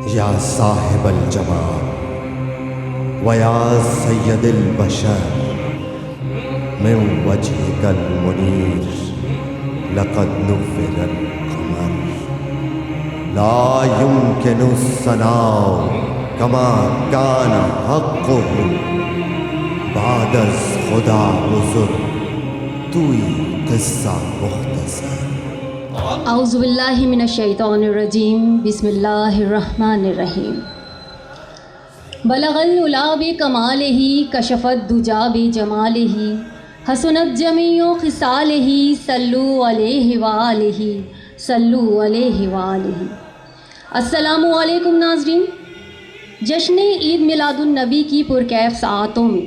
یا صاحب الجمال ویا سید البشر من وجهك المنیر لقد نور القمر لا يمكن الثناء كما كان حقه بعد از خدا بزرگ توی قصہ مختصر. اعوذ باللہ من الشیطان الرجیم. بسم اللہ الرحمن الرحیم. بلغ العلا بکمالہ کشف الدجا بجمالہ حسنت جمیع خصالہ صلو علیہ وآلہ صلو علیہ وآلہ. السلام علیکم ناظرین. جشن عید میلاد النبی کی پرکیف ساعتوں میں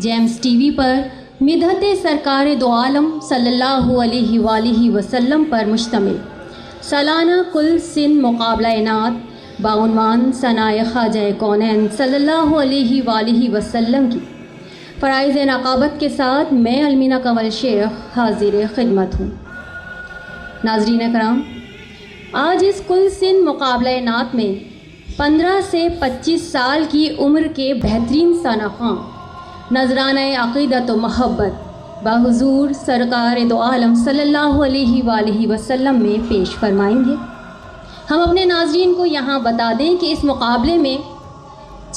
جیمز ٹی وی پر مدحت سرکار دو عالم صلی اللہ علیہ وآلہ وسلم پر مشتمل سالانہ کل سن مقابلہ نعت بعنوان ثنائے خواجہ کونین صلی اللہ علیہ وآلہ وسلم کی فرائض نقابت کے ساتھ میں المینہ کنول شیخ حاضر خدمت ہوں. ناظرین کرام، آج اس کل سن مقابلہ نعت میں 15 سے 25 سال کی عمر کے بہترین ثنا خواں نذرانہ عقیدت و محبت بحضور سرکار دو عالم صلی اللہ علیہ وآلہ وسلم میں پیش فرمائیں گے. ہم اپنے ناظرین کو یہاں بتا دیں کہ اس مقابلے میں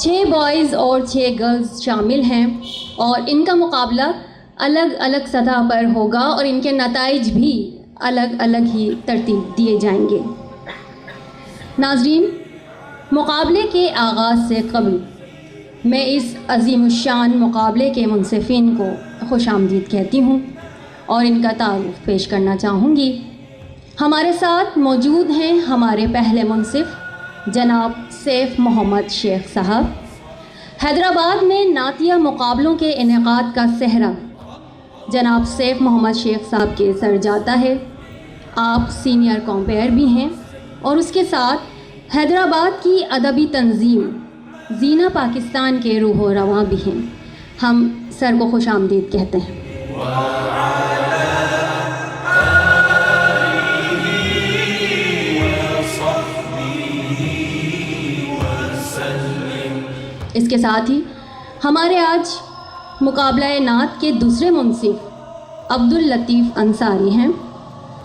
6 بوائز اور 6 گرلز شامل ہیں اور ان کا مقابلہ الگ الگ سطح پر ہوگا اور ان کے نتائج بھی الگ الگ ہی ترتیب دیے جائیں گے. ناظرین، مقابلے کے آغاز سے قبل میں اس عظیم الشان مقابلے کے منصفین کو خوش آمدید کہتی ہوں اور ان کا تعارف پیش کرنا چاہوں گی. ہمارے ساتھ موجود ہیں ہمارے پہلے منصف جناب سیف محمد شیخ صاحب. حیدرآباد میں نعتیہ مقابلوں کے انعقاد کا صحرا جناب سیف محمد شیخ صاحب کے سر جاتا ہے. آپ سینئر کمپیئر بھی ہیں اور اس کے ساتھ حیدرآباد کی ادبی تنظیم زینہ پاکستان کے روح و رواں بھی ہیں. ہم سر کو خوش آمدید کہتے ہیں. اس کے ساتھ ہی ہمارے آج مقابلہ نعت کے دوسرے منصف عبداللطیف انصاری ہیں.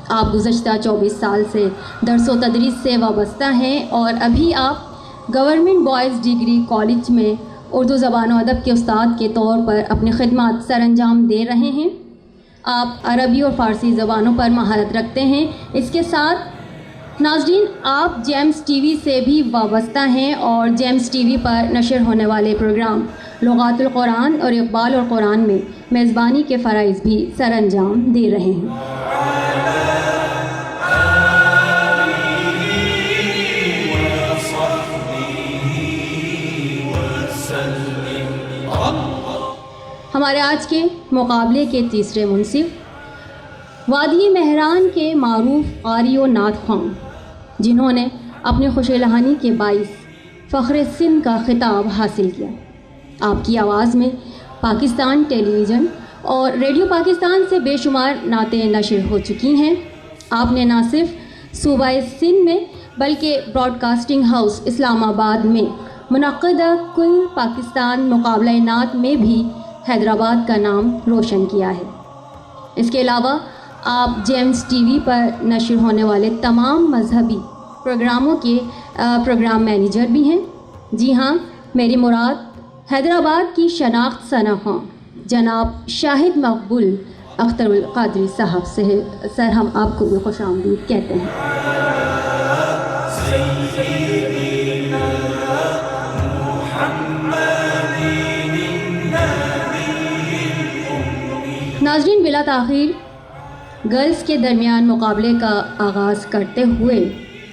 آپ گزشتہ 24 سال سے درس و تدریس سے وابستہ ہیں اور ابھی آپ گورنمنٹ بوائز ڈگری کالج میں اردو زبان و ادب کے استاد کے طور پر اپنی خدمات سر انجام دے رہے ہیں. آپ عربی اور فارسی زبانوں پر مہارت رکھتے ہیں. اس کے ساتھ ناظرین، آپ جیمز ٹی وی سے بھی وابستہ ہیں اور جیمز ٹی وی پر نشر ہونے والے پروگرام لغات القرآن اور اقبال القرآن میں میزبانی کے فرائض بھی سر انجام دے رہے ہیں. ہمارے آج کے مقابلے کے تیسرے منصف وادی مہران کے معروف قاری و نعت خواں جنہوں نے اپنی خوش لہانی کے باعث فخر سندھ کا خطاب حاصل کیا. آپ کی آواز میں پاکستان ٹیلی ویژن اور ریڈیو پاکستان سے بے شمار نعتیں نشر ہو چکی ہیں. آپ نے نہ صرف صوبہ سندھ میں بلکہ براڈ کاسٹنگ ہاؤس اسلام آباد میں منعقدہ کل پاکستان مقابلہ نعت میں بھی حیدرآباد کا نام روشن کیا ہے. اس کے علاوہ آپ جیمز ٹی وی پر نشر ہونے والے تمام مذہبی پروگراموں کے پروگرام مینیجر بھی ہیں. جی ہاں، میری مراد حیدرآباد کی شناخت ثنا خواں جناب شاہد مقبول اختر القادری صاحب سے ہے. سر، ہم آپ کو بھی خوش آمدید کہتے ہیں. ناظرین، بلا تاخیر گرلز کے درمیان مقابلے کا آغاز کرتے ہوئے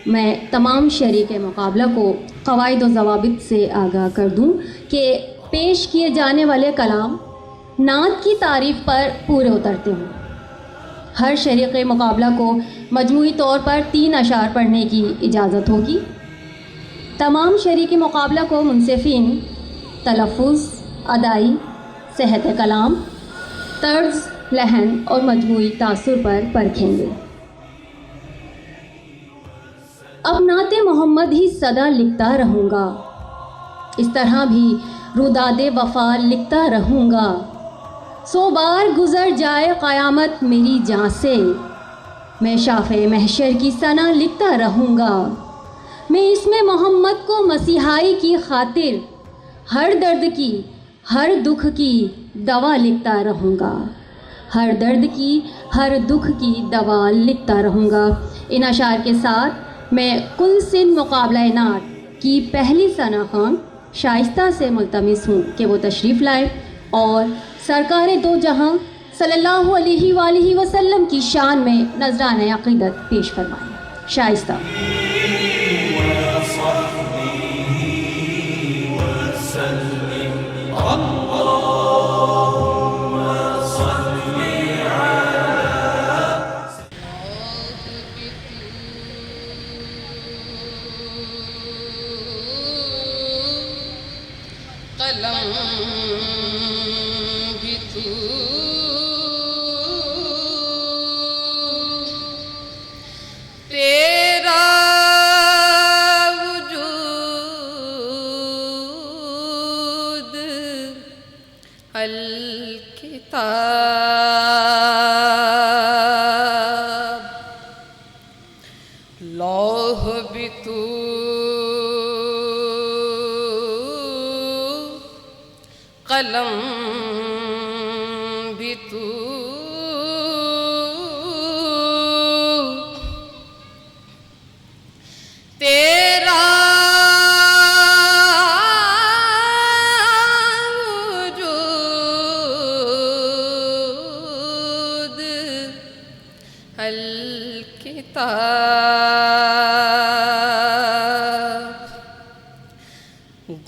میں تمام شریک مقابلہ کو قواعد و ضوابط سے آگاہ کر دوں کہ پیش کیے جانے والے کلام نعت کی تعریف پر پورے اترتے ہیں. ہر شریک مقابلہ کو مجموعی طور پر 3 اشعار پڑھنے کی اجازت ہوگی. تمام شریک مقابلہ کو منصفین تلفظ، ادائی، صحت کلام، طرز، لحن اور مجموعی تاثر پر پرکھیں گے. اب نعت محمد ہی سدا لکھتا رہوں گا، اس طرح بھی روداد وفا لکھتا رہوں گا، 100 بار گزر جائے قیامت میری جان سے، میں شافع محشر کی ثنا لکھتا رہوں گا، میں اسم محمد کو مسیحائی کی خاطر ہر درد کی ہر دکھ کی دوا لکھتا رہوں گا، ہر درد کی ہر دکھ کی دوا لکھتا رہوں گا۔ ان اشعار کے ساتھ میں کل سن مقابلہ نعت کی پہلی ثنا خان شائستہ سے ملتمس ہوں کہ وہ تشریف لائے اور سرکار دو جہاں صلی اللہ علیہ وآلہ وسلم کی شان میں نذرانہ عقیدت پیش فرمائیں۔ شائستہ۔ قلم بھی تو تیرا وجود الکتاب، لوح بھی تو قلم بھی تو تیرا وجود الکتاب،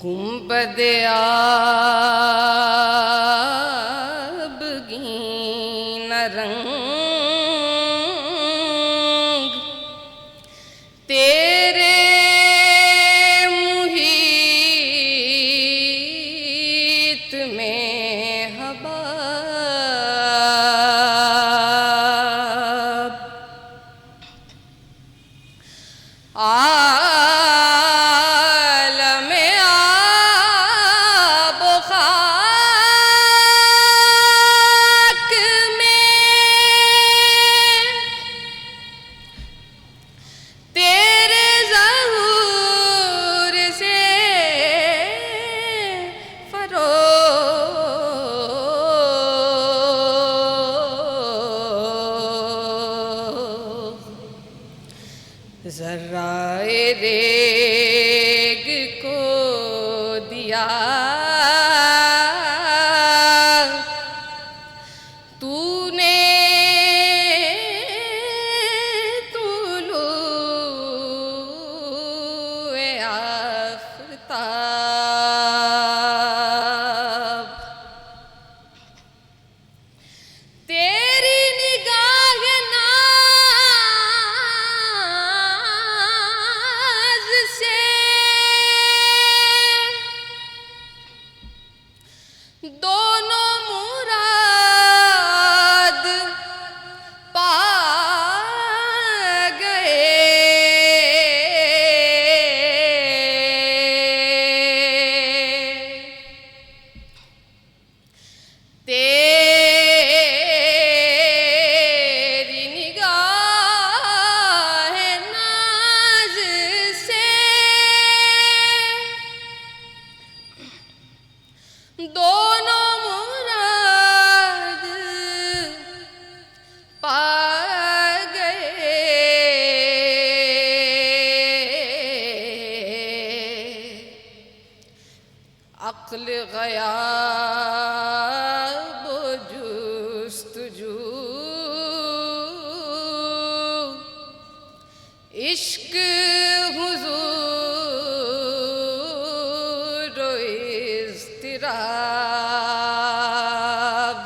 گنبد آبگین رنگ تیرے محیط میں حباب، عالم آب و خاک میں تیرے ظہور سے فروغ، ذرائے ریگ کو دیا تو نے طلوع آفتاب، تیری نگاہ ناز سے دونوں مراد پا گئے، تیری نگاہ ناز سے دونوں مراد پا گئے، عقل غیاب و جستجو، عشق حضور و اضطراب،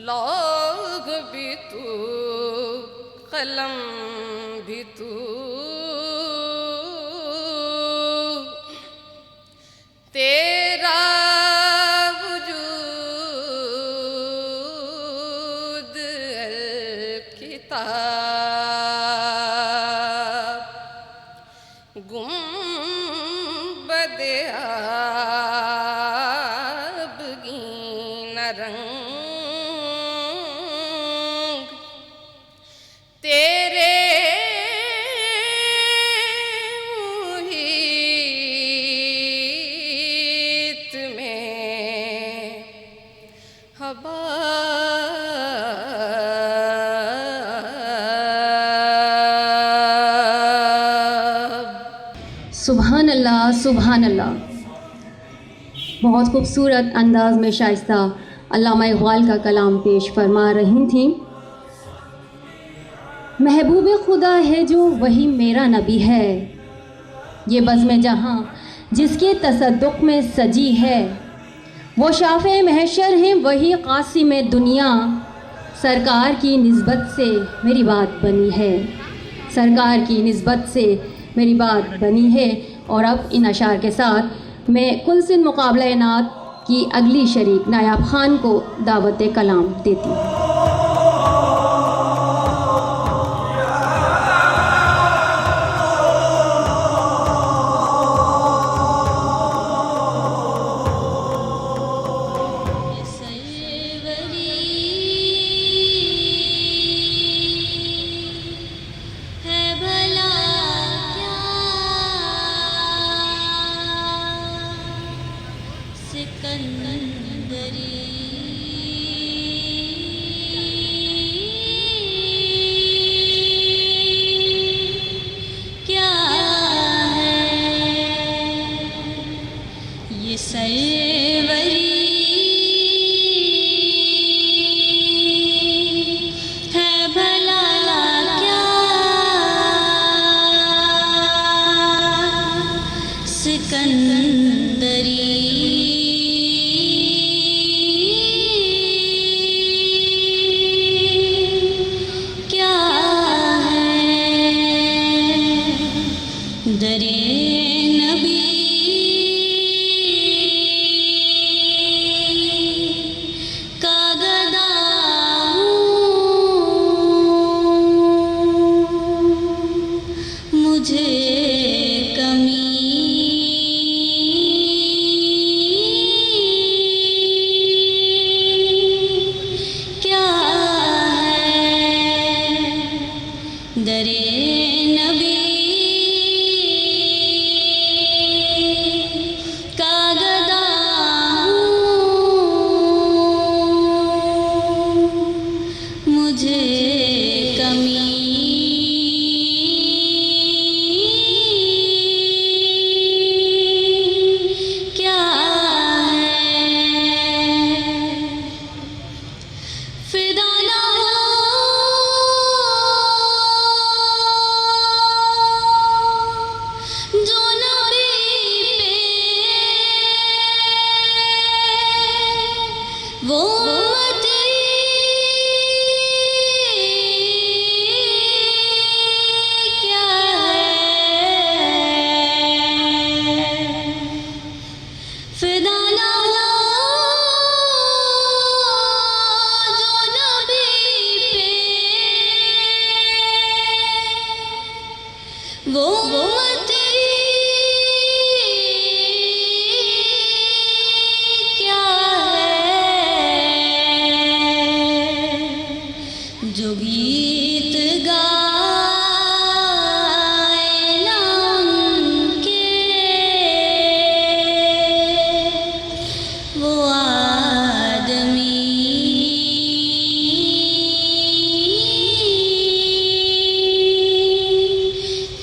لوح بھی تو قلم بھی تو تیرا وجود الکتاب، سبحان اللہ سبحان اللہ. بہت خوبصورت انداز میں شائستہ علامہ اقبال کا کلام پیش فرما رہی تھیں. محبوب خدا ہے جو وہی میرا نبی ہے، یہ بزم جہاں جس کے تصدق میں سجی ہے، وہ شافع محشر ہیں وہی قاسم دنیا، سرکار کی نسبت سے میری بات بنی ہے، سرکار کی نسبت سے میری بات بنی ہے. اور اب ان اشعار کے ساتھ میں کل سن مقابلہ نعت کی اگلی شریک نایاب خان کو دعوت کلام دیتی ہوں.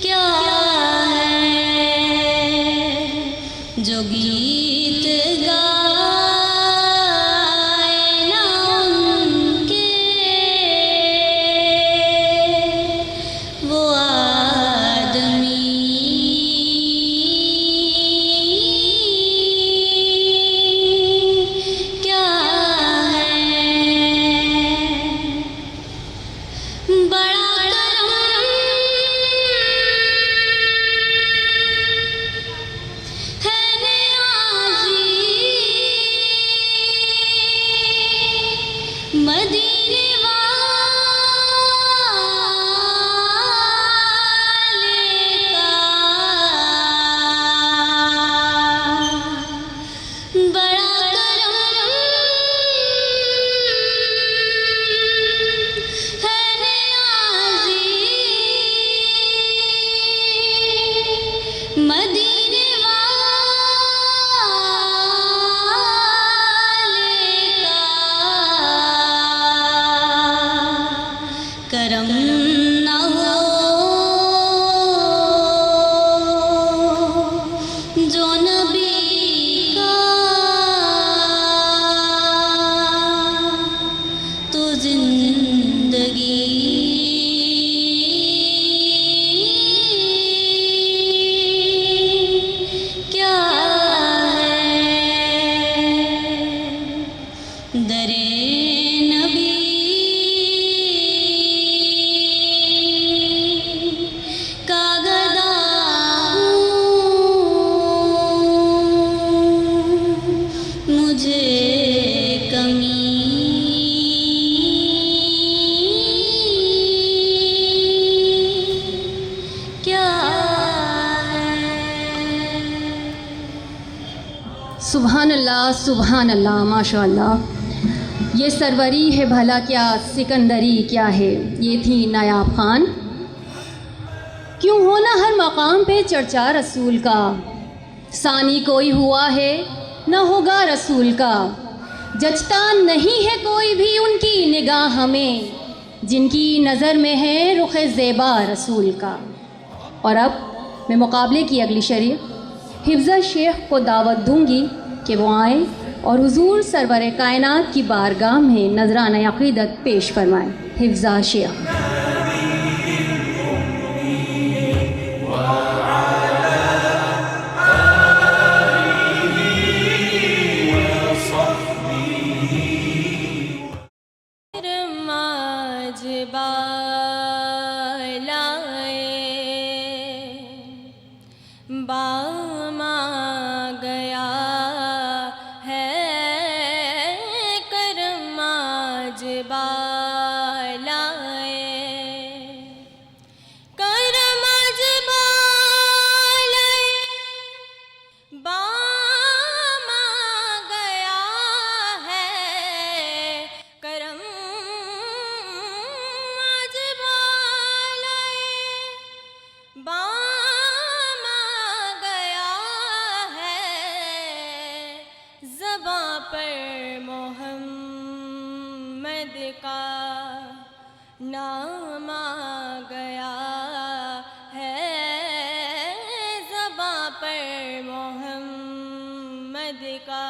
کیا سبحان اللہ ماشاء اللہ. یہ سروری ہے بھلا کیا سکندری کیا ہے، یہ تھی نایاب خان. کیوں ہونا ہر مقام پہ چرچا رسول کا، ثانی کوئی ہوا ہے نہ ہوگا رسول کا. جچتا نہیں ہے کوئی بھی ان کی نگاہ ہمیں، جن کی نظر میں ہے رخ زیبا رسول کا. اور اب میں مقابلے کی اگلی شریک حفظہ شیخ کو دعوت دوں گی کہ وہ آئیں اور حضور سرور کائنات کی بارگاہ میں نذرانہ عقیدت پیش فرمائیں. حفظہ شیخ. نام آ گیا ہے زباں پر محمد کا.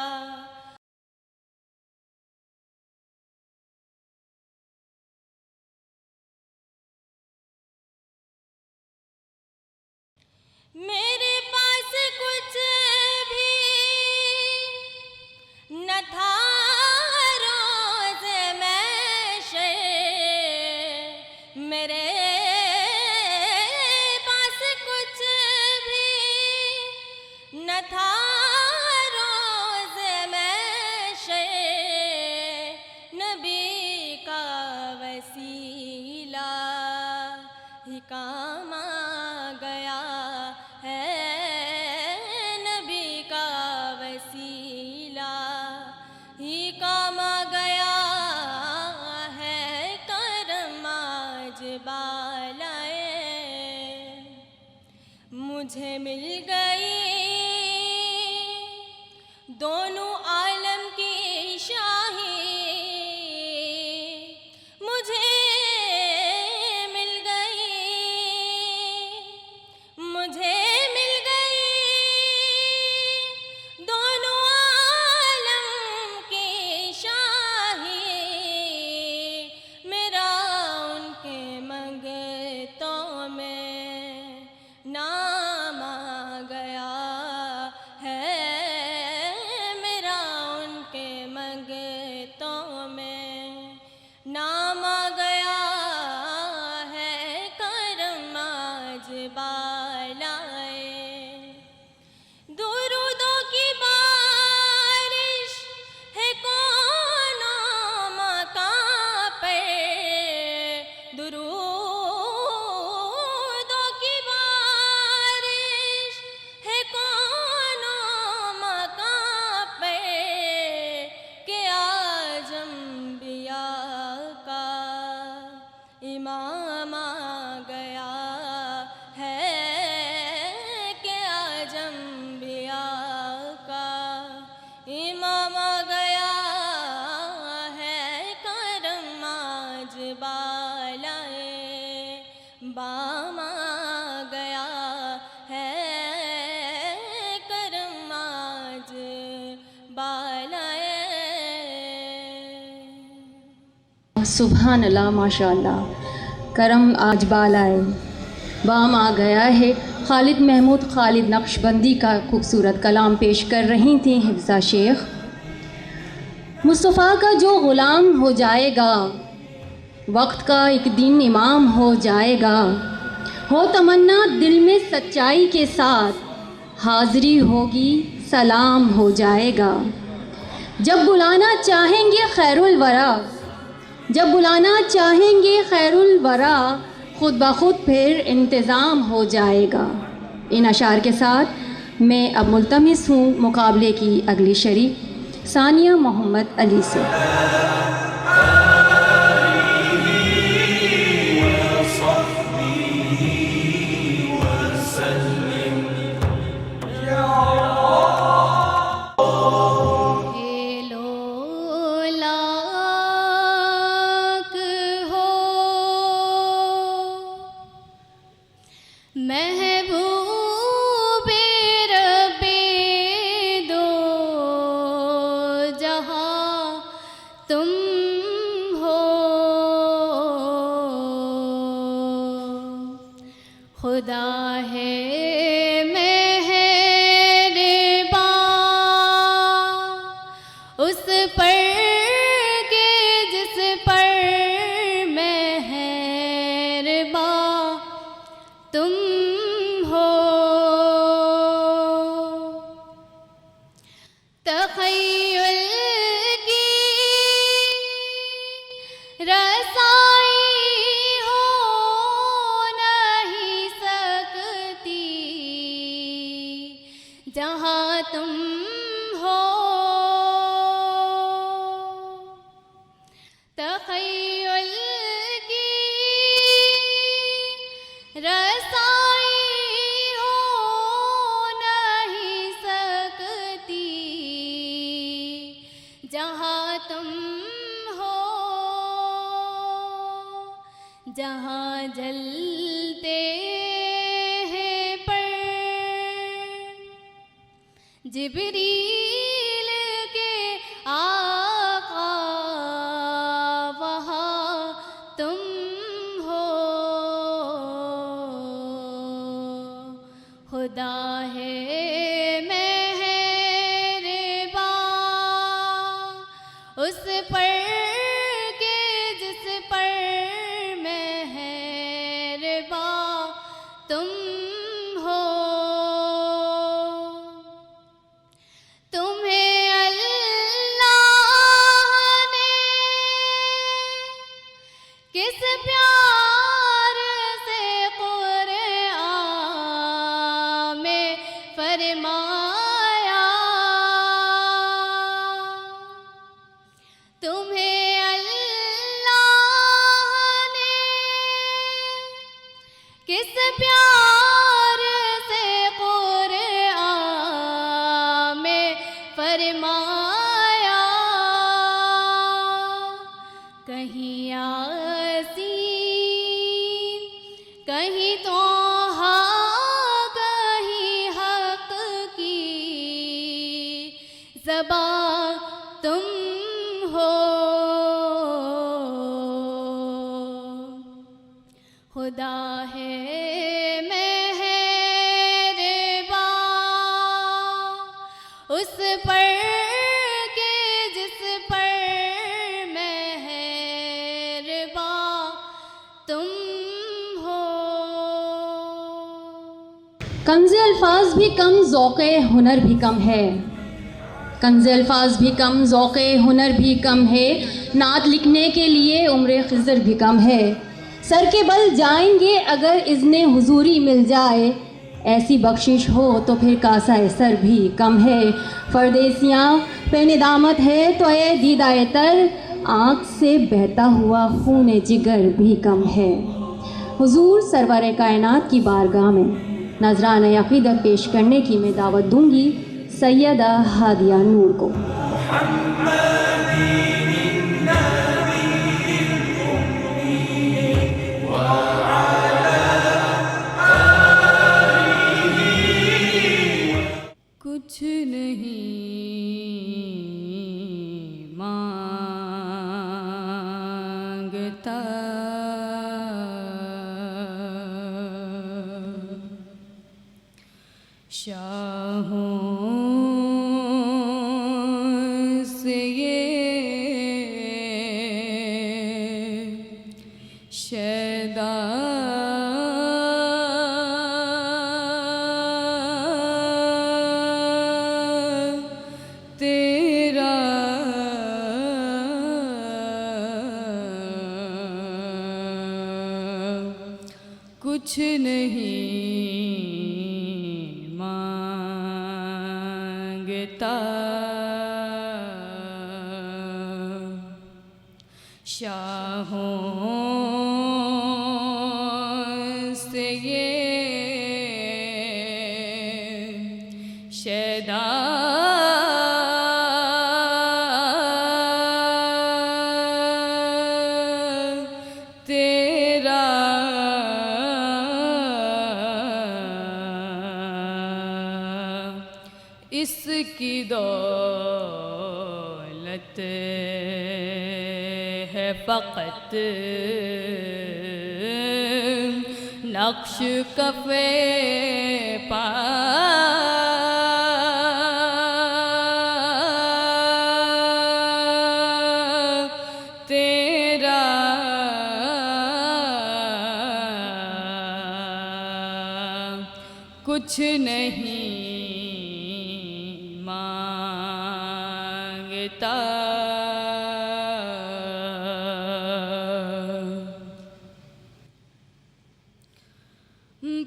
میرے پاس کچھ بھی نہ تھا روز محشر، میرے پاس کچھ بھی نہ تھا روز محشر. نبی کا وسیلہ ہی کام آ گیا ہے، نبی کا وسیلہ ہی کام آ گیا ہے. کرم آج بالائے مجھے مل گئی دونوں عالم کی شاہی، مجھے مل گئی دونوں عالم کی شاہی. میرا ان کے منگتوں میں نام آ گیا ہے، میرا ان کے منگتوں میں نام آ گیا ہے. کرم آج بالائے درودوں کی بارش ہے کونوں مکان پہ، درودوں کی بارش ہے کونوں مکان پہ، کہ آج انبیاء کا امام آ گیا ہے، کہ آج انبیاء کا امام آ گیا ہے. کرم آج بالائے بام آ گیا ہے، کرم آج بالائے. سبحان اللہ ماشاء اللہ. کرم آج بالائے بام آ گیا ہے. خالد محمود خالد نقشبندی کا خوبصورت کلام پیش کر رہی تھیں حفظہ شیخ. مصطفیٰ کا جو غلام ہو جائے گا، وقت کا ایک دن امام ہو جائے گا. ہو تمنا دل میں سچائی کے ساتھ، حاضری ہوگی سلام ہو جائے گا. جب بلانا چاہیں گے خیر الورا، جب بلانا چاہیں گے خیر الورا، خود بخود پھر انتظام ہو جائے گا. ان اشعار کے ساتھ میں اب ملتمس ہوں مقابلے کی اگلی شریک ثانیہ محمد علی سے۔ خدا ہے مہربان اس پر کہ جس پر مہربان تم ہو، تخیل کی رسائی جہاں تم ہو، تخیل کی رسائی ہو نہیں سکتی جہاں تم ہو، جہاں جلتے جبریل کے آقا وہاں تم ہو، خدا ہے مہربان اس پر کہ جس پر مہربان تم ہو، کس پیار سے قرآن میں فرمایا، تمہیں اللہ نے کس پیار سے قرآن میں فرمایا، کہیں کہیں توہا کہیں حق کی زبان تم ہو، خدا ہے مہربان اس پر کہ جس پر مہربان تم ہو۔ کنز الفاظ بھی کم ذوق ہنر بھی کم ہے، کنز الفاظ بھی کم ذوق ہنر بھی کم ہے، نعت لکھنے کے لیے عمر خضر بھی کم ہے، سر کے بل جائیں گے اگر اذن حضوری مل جائے، ایسی بخشش ہو تو پھر کاسہ سر بھی کم ہے، پردیسیاں پہ ندامت ہے تو اے دیدہ تر، آنکھ سے بہتا ہوا خون جگر بھی کم ہے۔ حضور سرور کائنات کی بارگاہ میں نذرانہ عقیدت پیش کرنے کی میں دعوت دوں گی سیدہ ہادیہ نور کو۔ کچھ نہیں مانگتا شاہوں سے یہ شیدا تیرا کچھ نہیں مانگتا سے یہ شیدا تیرا اس کی دولت ہے فقط نقش کفے پا تیرا کچھ نہیں مانگتا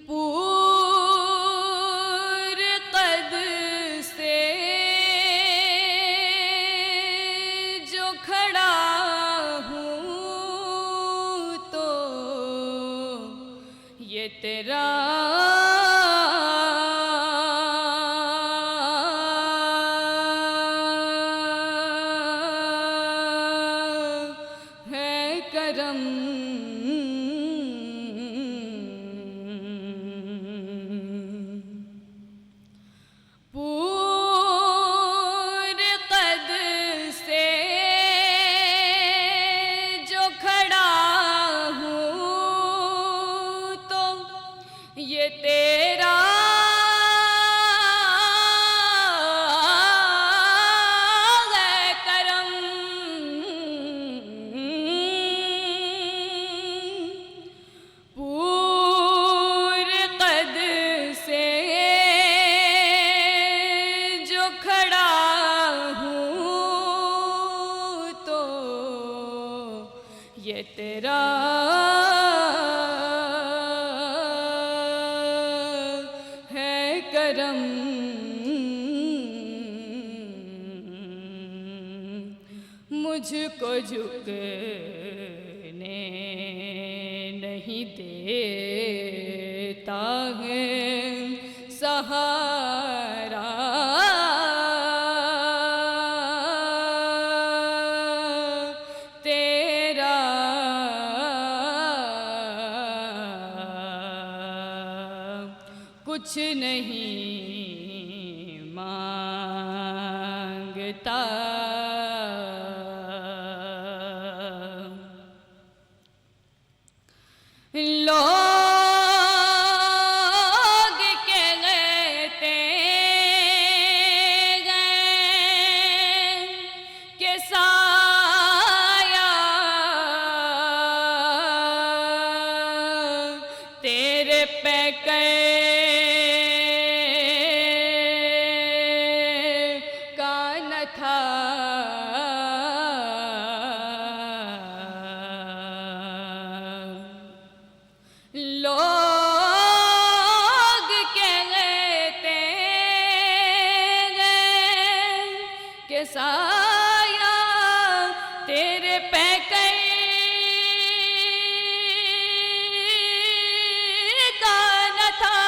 پور قد سے جو کھڑا ہوں تو یہ تیرا ہے کرم پور قد سے جو کھڑا ہوں تو یہ تیرا ہے کرم پور قد سے جو کھڑا ہوں تو یہ تیرا ہے کرم مجھ کو جھکنے نہیں دیتا ہے سہارا تیرا کچھ نہیں مانگتا لوگ کہتے ہیں کہ سایہ تیرے پہ کا نہ تھا لوگ کہتے ہیں کہ سایہ تیرے پہ کا نہ تھا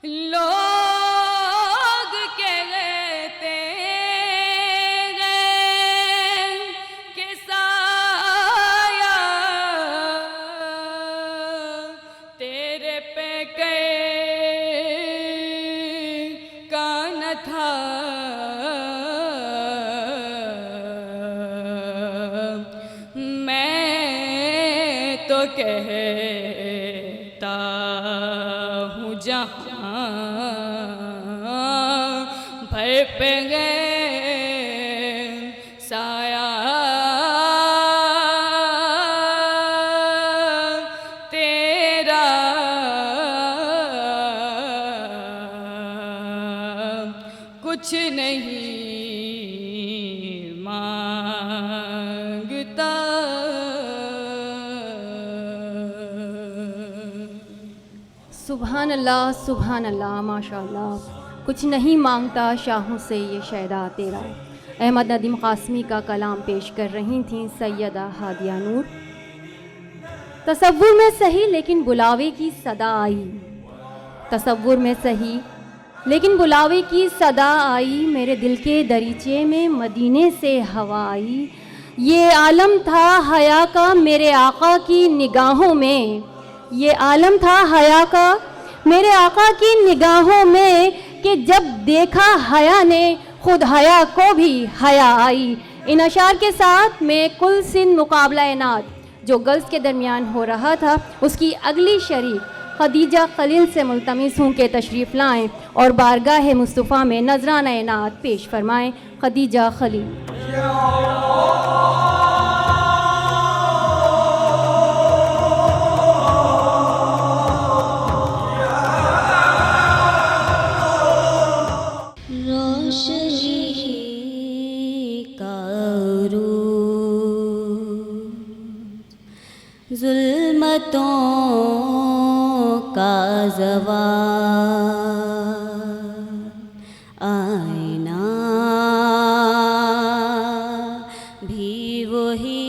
لوگ کہتے ہیں کہ سایہ تیرے پہ کا نہ تھا میں تو کہتا ہوں جہاں بھر پہ گئے سایہ تیرا کچھ نہیں مانگتا سبحان اللہ ماشاء اللہ. کچھ نہیں مانگتا شاہوں سے یہ شیدا تیرا. احمد ندیم قاسمی کا کلام پیش کر رہی تھیں سیدہ ہادیہ نور۔ تصور میں صحیح لیکن بلاوے کی صدا آئی، تصور میں صحیح لیکن بلاوے کی صدا آئی، میرے دل کے دریچے میں مدینے سے ہوا آئی۔ یہ عالم تھا حیا کا میرے آقا کی نگاہوں میں، یہ عالم تھا حیا کا میرے آقا کی نگاہوں میں، کہ جب دیکھا حیا نے خود حیا کو بھی حیا آئی۔ ان اشعار کے ساتھ میں کل سن مقابلہ نعت جو گرلز کے درمیان ہو رہا تھا اس کی اگلی شریک خدیجہ خلیل سے ملتمس ہوں کہ تشریف لائیں اور بارگاہ مصطفیٰ میں نذرانہ نعت پیش فرمائیں۔ خدیجہ خلیل۔ ظلمتوں کا زوال، آئینہ بھی وہی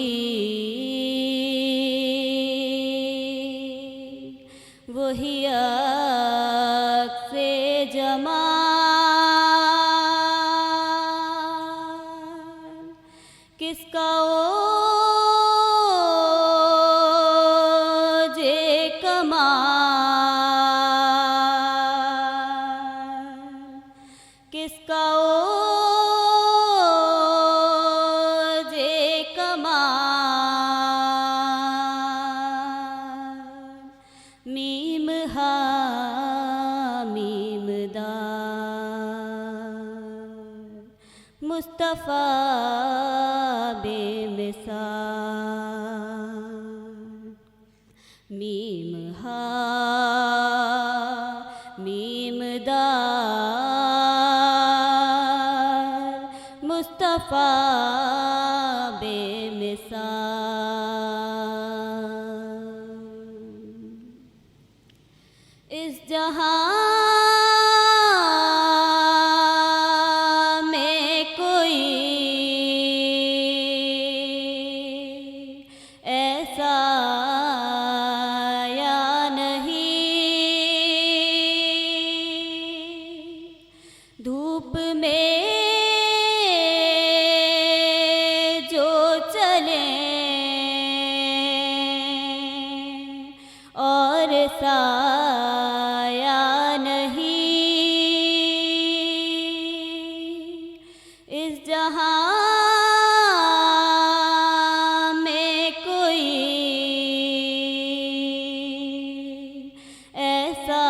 عکس جمال، کس کا مصطفیٰ بے مثال، میم ہا میم دال، مصطفیٰ بے مثال۔ اس جہاں دھوپ میں جو چلے اور سایہ نہیں، اس جہاں میں کوئی ایسا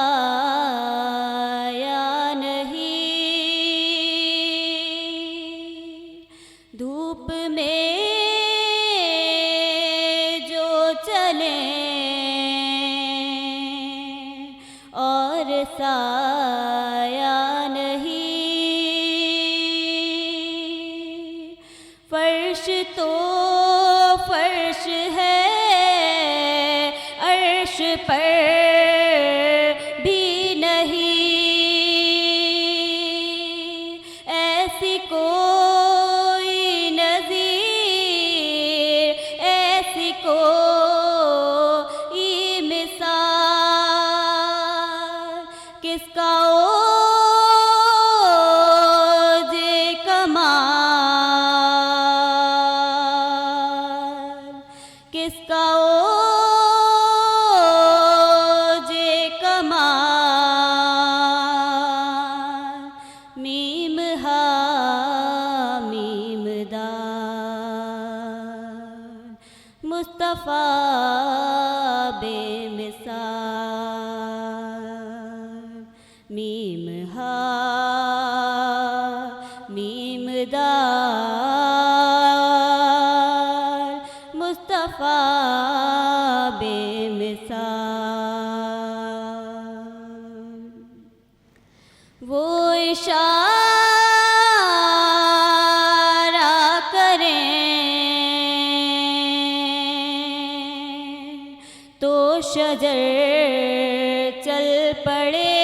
دھوپ میں جو چلے اور سایہ نہیں، فرش تو فرش ہے عرش پر بھی نہیں، ایسی کوئی کوئی مثال، کس کا اوج کمال، کس کا اوج کمال، میم ہا میم دال، مصطفیٰ بے مثال، میم ہا میم دال، مصطفیٰ بے مثال۔ وہ اشارہ کریں تو شجر چل پڑے،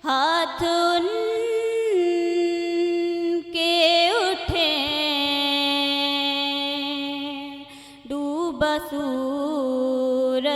ہاتھ ان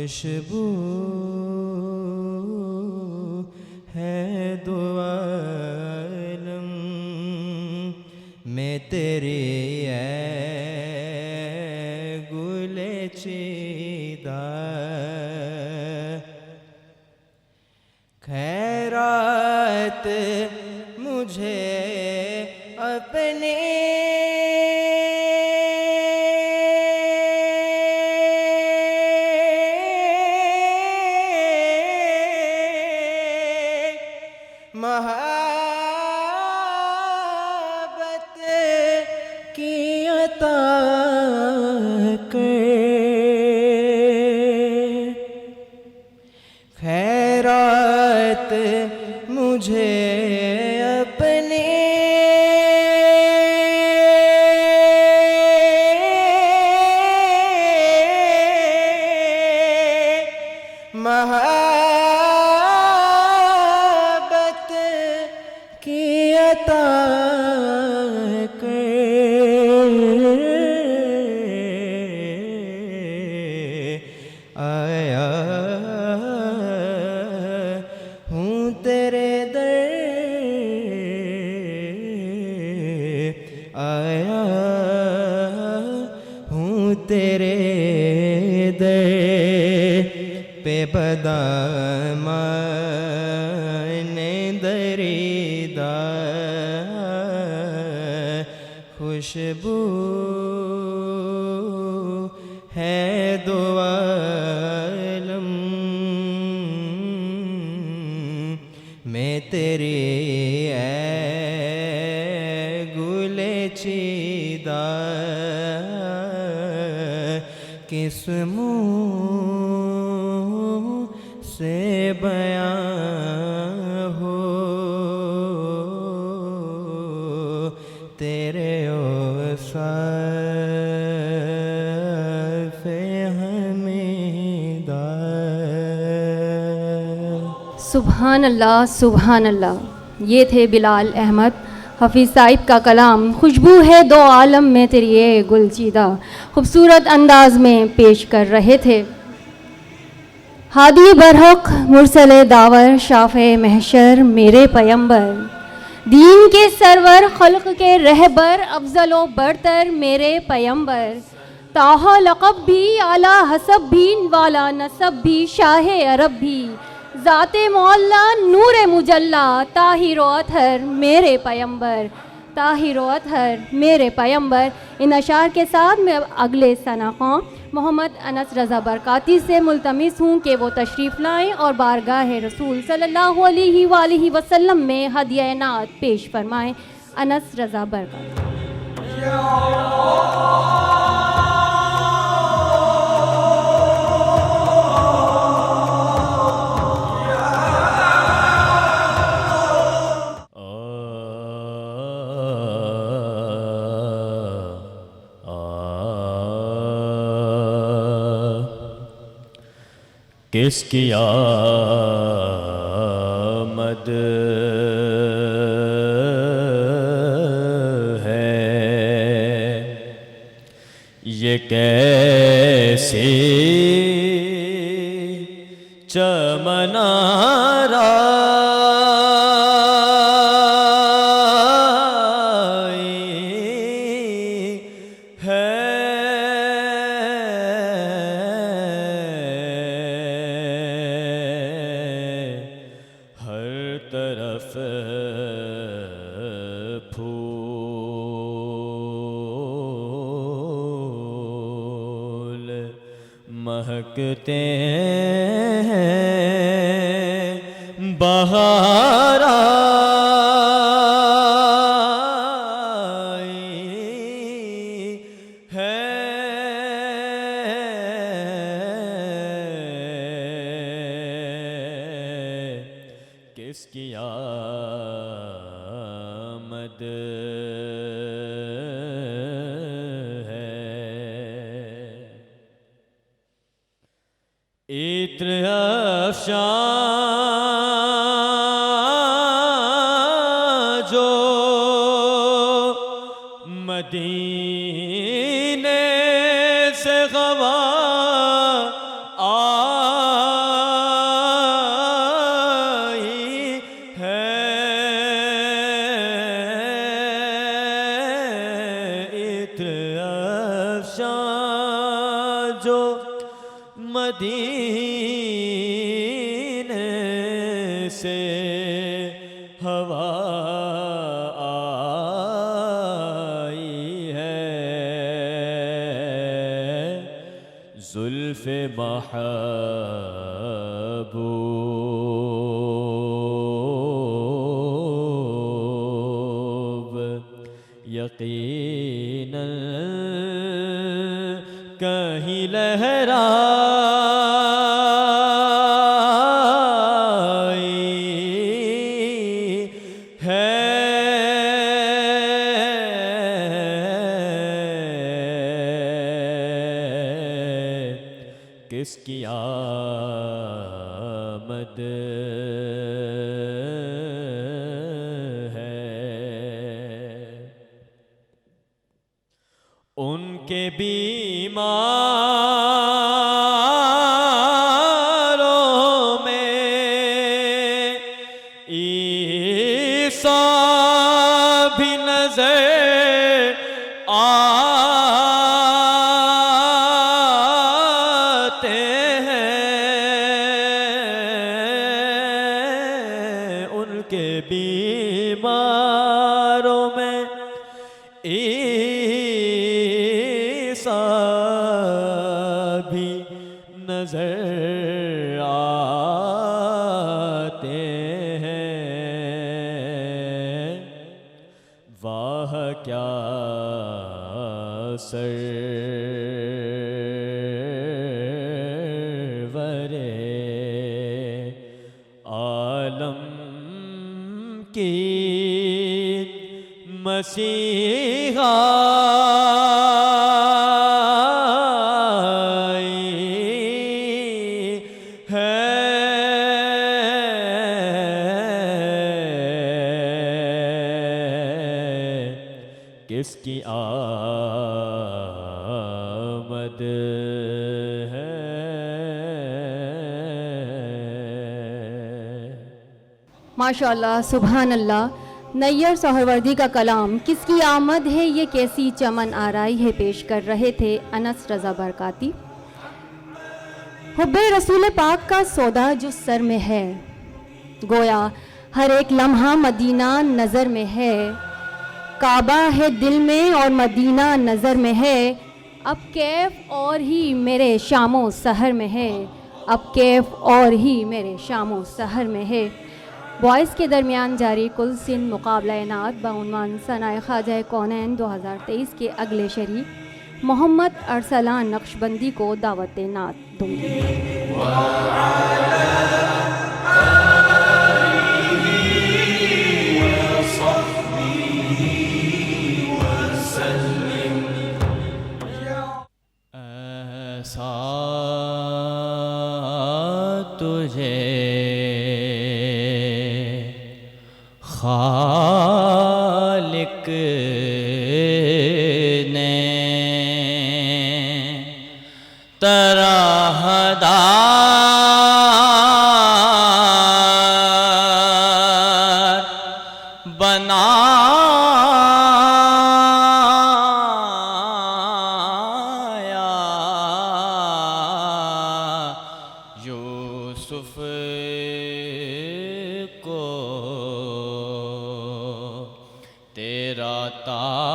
خوشبو ہے دو عالم میں تیری اے گل چیدہ خیرات مجھے اپنے محبت کی عطا کر خیرات مجھے اپنے محبت کی عطا آیا ہوں تیرے در آیا ہوں تیرے در پہ بدامان دریدہ خوشبو ہے دو عالم میں تیری اے گل چیدہ کس منہ سے بیان ہو تیرے اوصاف حمیدہ سبحان اللہ سبحان اللہ. یہ تھے بلال احمد حفیظ صاحب کا کلام. خوشبو ہے دو عالم میں تیری اے گل چیدہ خوبصورت انداز میں پیش کر رہے تھے. ہادی برحق مرسل داور شافع محشر میرے پیمبر دین کے سرور خلق کے رہبر افضل و برتر میرے پیمبر طٰہٰ لقب بھی اعلیٰ حسب بھی والا نسب بھی شاہ عرب بھی ذات معلیٰ نور مجلی طاہر و اطہر میرے پیمبر طاہر و اطہر میرے پیمبر. ان اشعار کے ساتھ میں اگلے ثناخواں محمد انس رضا برکاتی سے ملتمس ہوں کہ وہ تشریف لائیں اور بارگاہ رسول صلی اللہ علیہ وآلہ وسلم میں ہدیہ نعت پیش فرمائیں. انس رضا برکاتی. کس کی آمد ہے یہ کیسی چمن آرائی ہے طرف پھول مہکتے ہیں بہار آئی ہے کس کی آمد ہے عطر افشاں جو مدینے سے غوا سینے سے ہوا آئی ہے، زلف محبوب یقیناً کہیں لہرائی ہے، کس کی آمد ہے، ان کے بیماروں میں عیسیٰ بھی نظر آتے ہیں، ان کے بیماروں میں عیسیٰ بھی نظر آتے ہیں، واہ کیا سرور عالم کی مسیحا کس کی آمد ہے۔ ماشاءاللہ، سبحان اللہ، نیّر سہروردی کا کلام کس کی آمد ہے، یہ کیسی چمن آرائی ہے پیش کر رہے تھے انس رضا برکاتی۔ حب رسول پاک کا سودا جو سر میں ہے، گویا ہر ایک لمحہ مدینہ نظر میں ہے، کعبہ ہے دل میں اور مدینہ نظر میں ہے، اب کیف اور ہی میرے شام و سحر میں ہے، اب کیف اور ہی میرے شام و سحر میں ہے۔ بوائز کے درمیان جاری کل سن مقابلہ نعت بعنوان ثنائے خواجہ کونین 2023 کے اگلے شریک محمد ارسلان نقشبندی کو دعوت نعت دوں گی۔ ایسا تجھے خالق نے طرح دار بنایا، یوسف کو تیرا طالب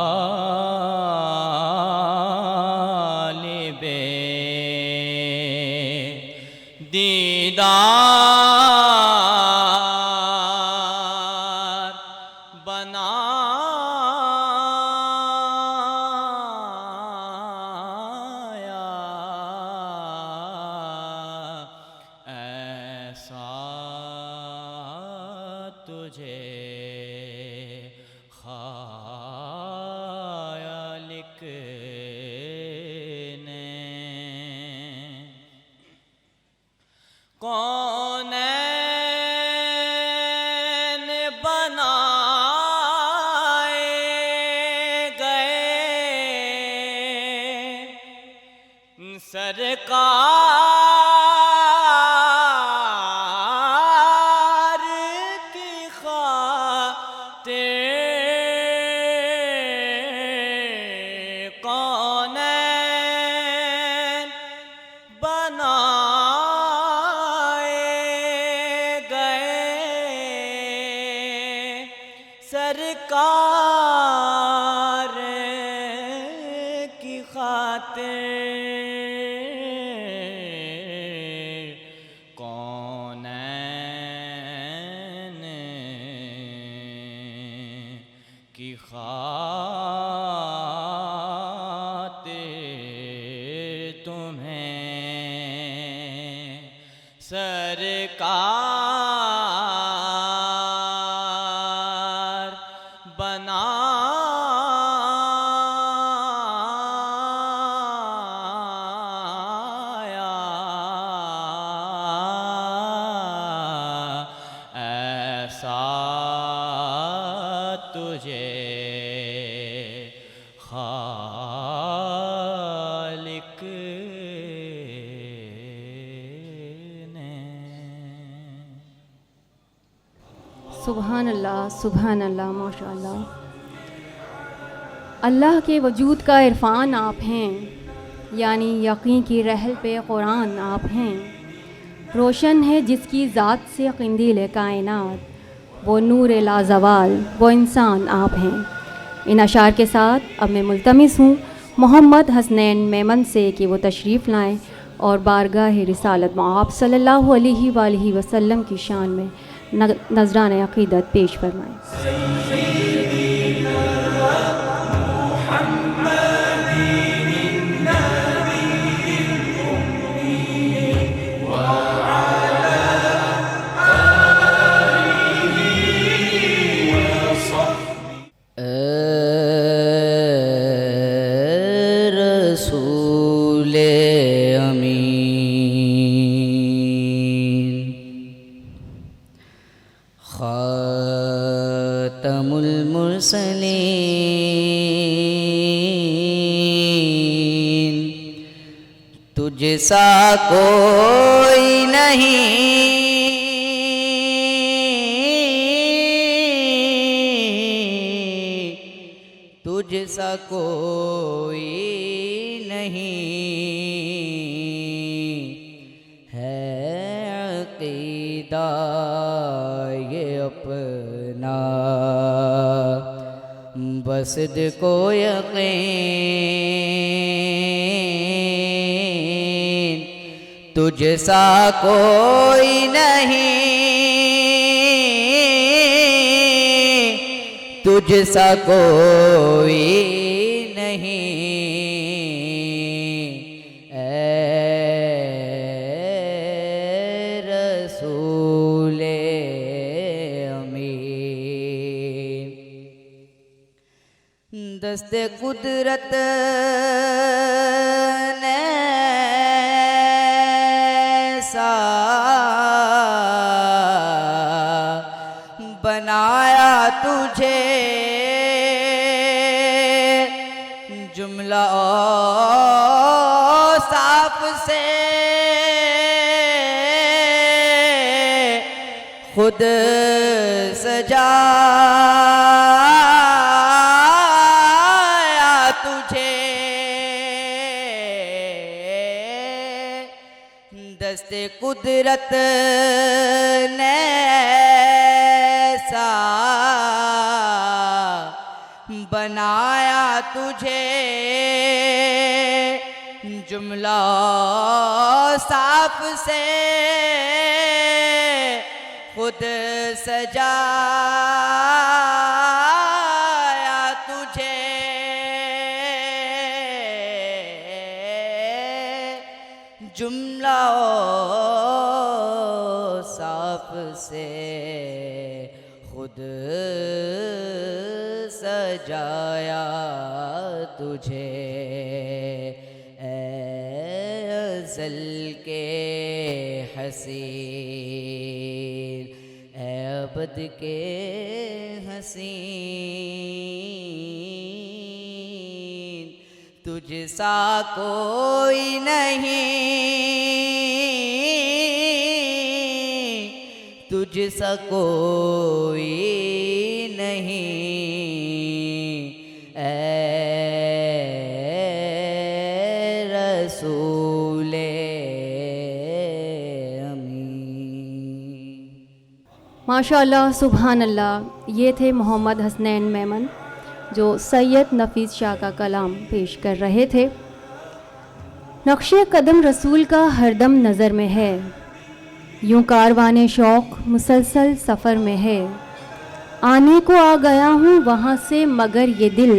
دیدار بنایا، ایسا تجھے خالق نے کونین بنائے گئے، سرکار کی خاطر کونین بنائے سرکار کی خاطر کونین کی خاطر تمہیں سرکار بنایا ایسا تجھے خالق نے سبحان اللہ ماشاء اللہ. اللہ کے وجود کا عرفان آپ ہیں، یعنی یقین کی رحل پہ قرآن آپ ہیں. روشن ہے جس کی ذات سے قندیل کائنات، وہ نور لازوال، وہ انسان آپ ہیں. ان اشعار کے ساتھ اب میں ملتمس ہوں محمد حسنین میمن سے کہ وہ تشریف لائیں اور بارگاہ رسالت آپ صلی اللہ علیہ وآلہ وسلم کی شان میں نذران عقیدت پیش فرمائیں. رسول امین خاتم المرسلین، تجھ سا کوئی نہیں، تجھ سا کوئی نہیں ہے. عقیدہ یہ اپنا بسد کو یقین، تجھ سا کوئی نہیں، تجھ سا کوئی نہیں. اے رسول امین، دست قدرت نے ایسا بنایا تجھے، جملہ اوصاف سے خود سجایا تجھے. دست قدرت نے ایسا بنایا تجھے، جملہ صاف سے خود سجایا تجھے. جملہ صاف سے خود سجایا تجھے. اے ازل کے حسین، اے ابد کے حسین، تجھ سا کوئی نہیں، تجھ سا کوئی نہیں. اے رسول امین. ماشاء اللہ سبحان اللہ، یہ تھے محمد حسنین میمن جو سید نفیس شاہ کا کلام پیش کر رہے تھے۔ نقش قدم رسول کا ہر دم نظر میں ہے، یوں کاروان شوق مسلسل سفر میں ہے، آنے کو آ گیا ہوں وہاں سے مگر یہ دل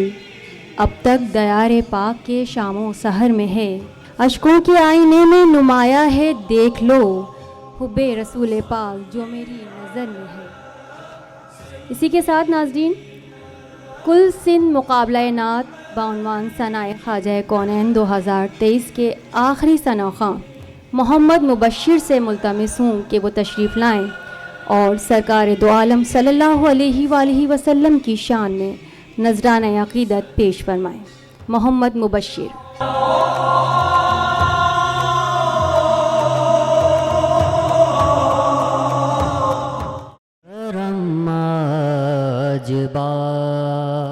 اب تک دیار پاک کے شام و سحر میں ہے، اشکوں کے آئینے میں نمایاں ہے دیکھ لو حب رسول پاک جو میری نظر میں ہے۔ اسی کے ساتھ ناظرین، کل سندھ مقابلہ نعت بعنوان ثنائے خواجہ کونین 2023 کے آخری ثناخواں محمد مبشر سے ملتمس ہوں کہ وہ تشریف لائیں اور سرکار دو عالم صلی اللہ علیہ وآلہ وسلم کی شان میں نذرانہ عقیدت پیش فرمائیں۔ محمد مبشر۔ بالائے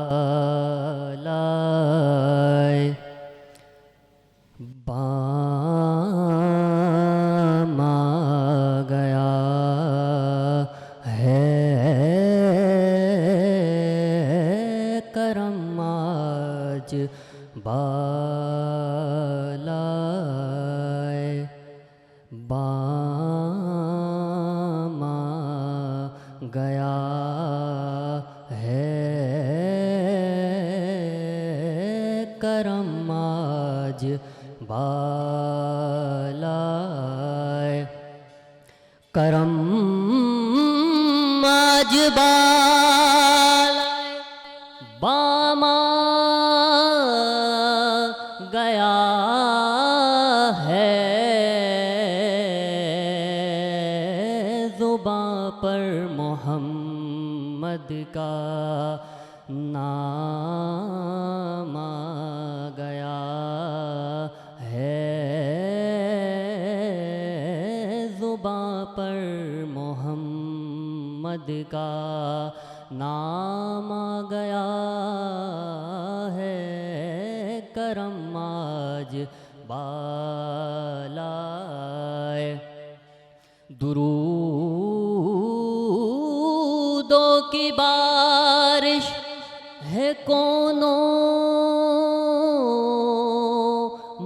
بام آ گیا ہے کرم آج بالائے بام آ گیا کرم آج بالائے کرم آج بالائے باما گیا ہے زباں پر محمد کا نام آ گیا ہے، زباں پر محمد کا نام آ گیا ہے، کرم آج بالائے درودوں کی بارش ہے کونوں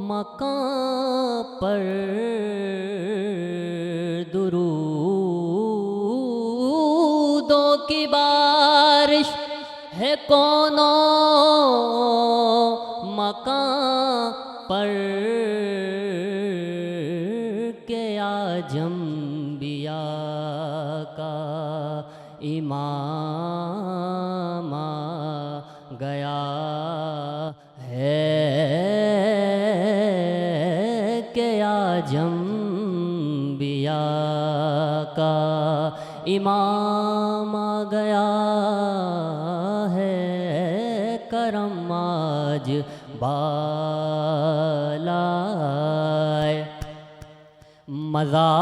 مکان پر، درودوں کی بارش ہے کونوں مکان پر، کہ آج انبیاء کا امام آ گیا ہے، کہ آج انبیاء کا امام آ گیا ہے، کرم آج بالائے مزہ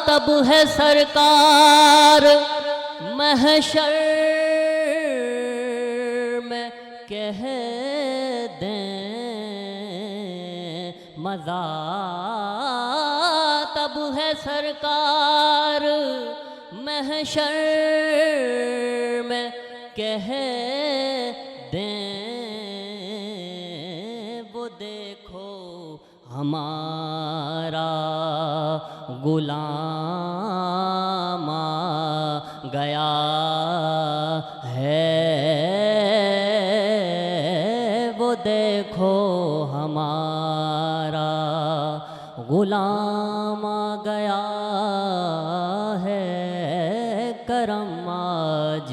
تب ہے سرکار محشر میں کہہ دیں، مزہ تب ہے سرکار محشر میں کہہ دیں، وہ دیکھو ہمارا غلام آ گیا ہے، وہ دیکھو ہمارا غلام آ گیا ہے، کرم آج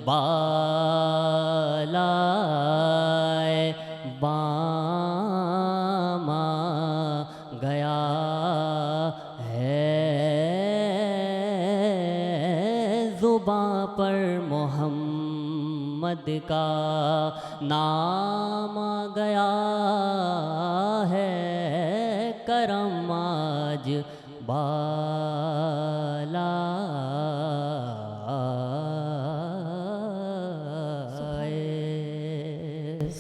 بالائے بام آ گیا ہے، زباں پر محمد کا نام آ گیا ہے، کرم آج بالائے۔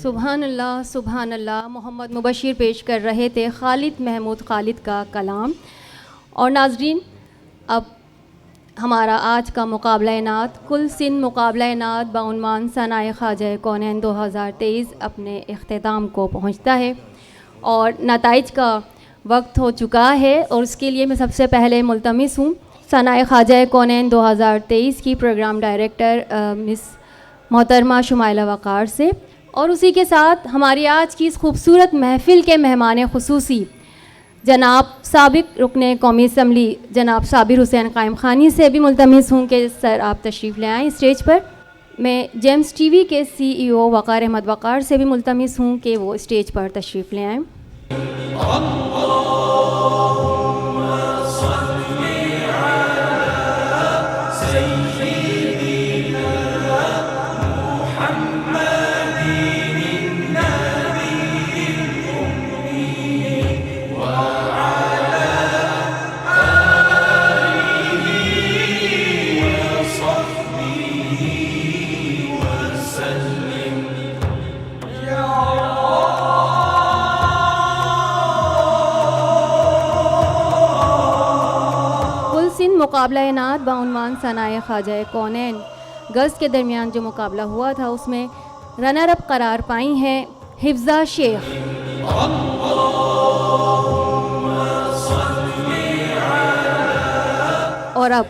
سبحان اللہ سبحان اللہ۔ محمد مبشر پیش کر رہے تھے خالد محمود خالد کا کلام۔ اور ناظرین، اب ہمارا آج کا مقابلہ نعت کل سن مقابلہ نعت بعنوان ثنائے خواجہ کونین 2023 اپنے اختتام کو پہنچتا ہے اور نتائج کا وقت ہو چکا ہے، اور اس کے لیے میں سب سے پہلے ملتمس ہوں ثنائے خواجہ کونین 2023 کی پروگرام ڈائریکٹر مس محترمہ شمائلہ وقار سے، اور اسی کے ساتھ ہماری آج کی اس خوبصورت محفل کے مہمان خصوصی جناب سابق رکن قومی اسمبلی جناب صابر حسین قائم خانی سے بھی ملتمس ہوں کہ سر آپ تشریف لے آئیں اسٹیج پر۔ میں جیمز ٹی وی کے CEO وقار احمد وقار سے بھی ملتمس ہوں کہ وہ اسٹیج پر تشریف لے آئیں۔ مقابلہ نعت بعنوان ثنائے خواجہ کونین گرلز کے درمیان جو مقابلہ ہوا تھا اس میں رنر اپ قرار پائی ہیں حفظہ شیخ۔ اور اب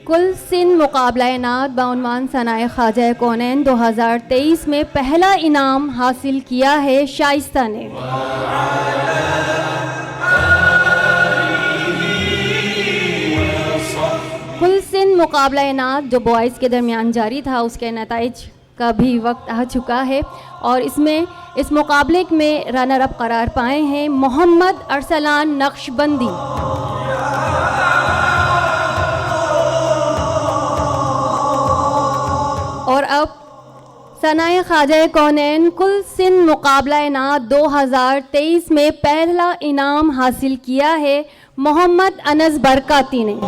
کل سن مقابلہ نعت بعنوان ثنائے خواجہ کونین 2023 میں پہلا انعام حاصل کیا ہے شائستہ نے۔ کل سن مقابلہ نعت جو بوائز کے درمیان جاری تھا اس کے نتائج کا بھی وقت آ چکا ہے، اور اس مقابلے میں رنر اپ قرار پائے ہیں محمد ارسلان نقشبندی۔ اور اب ثنائے خواجہ کونین کل سن مقابلہ نعت 2023 میں پہلا انعام حاصل کیا ہے محمد انس برکاتی نے۔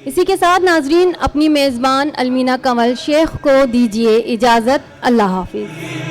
اسی کے ساتھ ناظرین اپنی میزبان المینہ کنول شیخ کو دیجیے اجازت۔ اللہ حافظ۔